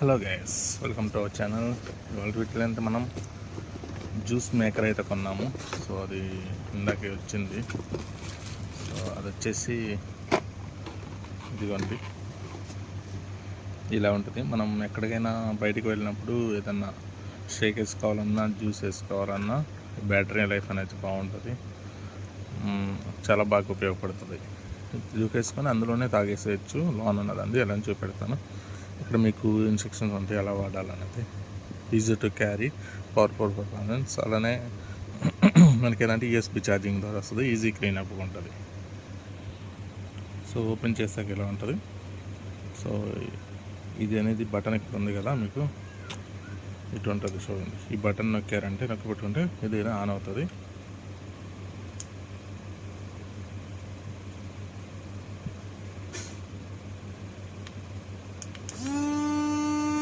Hello guys, welcome to our channel. ఇవాళ వీటిలో అయితే మనం జ్యూస్ మేకర్ అయితే కొన్నాము. సో అది ఇందాకే వచ్చింది. సో అది వచ్చేసి ఇదిగోండి, ఇలా ఉంటుంది. మనం ఎక్కడికైనా బయటికి వెళ్ళినప్పుడు ఏదన్నా షేక్ వేసుకోవాలన్నా, జ్యూస్ వేసుకోవాలన్నా బ్యాటరీ లైఫ్ అనేది బాగుంటుంది. చాలా బాగా ఉపయోగపడుతుంది. జ్యూస్ వేసుకొని అందులోనే తాగేసేయచ్చు. లోన్ ఉన్నదండి, ఎలా అని చూపెడతాను. ఇక్కడ మీకు ఇన్స్ట్రక్షన్స్ ఉంటాయి ఎలా వాడాలనేది. Easy to carry, powerful performance, అలానే మనకి ఏంటంటే యూఎస్బి ఛార్జింగ్ ద్వారా వస్తుంది. ఈజీ క్లీన్ అప్ ఉంటుంది. సో ఓపెన్ చేసాక ఇలా ఉంటుంది. సో ఇది అనేది బటన్ ఇక్కడ ఉంది కదా, మీకు ఇటు ఉంటుంది. సో ఈ బటన్ నొక్కారంటే నొక్కిపెట్టుకుంటే ఇది ఆన్ అవుతుంది.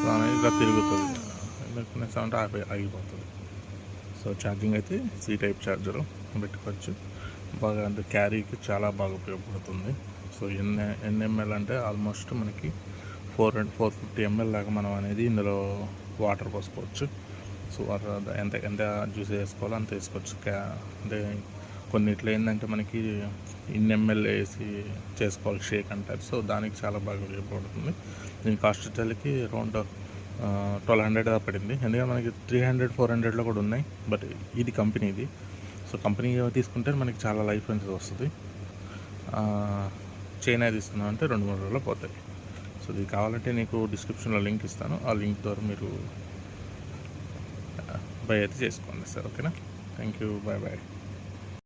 సో అనేది ఇలా తిరుగుతుంది. అంటే ఆగిపోతుంది. సో ఛార్జింగ్ అయితే సి టైప్ ఛార్జరు పెట్టుకోవచ్చు. బాగా అంటే క్యారీకి చాలా బాగా ఉపయోగపడుతుంది. సో ఎన్ఎంఎల్ అంటే ఆల్మోస్ట్ మనకి 450 ml దాకా మనం అనేది ఇందులో వాటర్ పోసుకోవచ్చు. సో వాటర్ ఎంత జ్యూస్ వేసుకోవాలో అంత వేసుకోవచ్చు. అంటే కొన్నిట్లో ఏంటంటే మనకి ml వేసి చేసుకోవాలి షేక్ అంటారు. సో దానికి చాలా బాగా ఉపయోగపడుతుంది. దీని కాస్ట్ వచ్చేసరికి అరౌండ్ 1200 పడింది. ఎందుకంటే మనకి 300-400లో కూడా ఉన్నాయి. బట్ ఇది కంపెనీది. సో కంపెనీ తీసుకుంటే మనకి చాలా లైఫ్ అనేది వస్తుంది. చైనా తీసుకున్నాం అంటే 2-3 రోజుల్లో పోతాయి. సో ఇది కావాలంటే నీకు డిస్క్రిప్షన్లో లింక్ ఇస్తాను. ఆ లింక్ ద్వారా మీరు బై అయితే చేసుకోండి సార్. ఓకేనా? Thank you. Bye bye.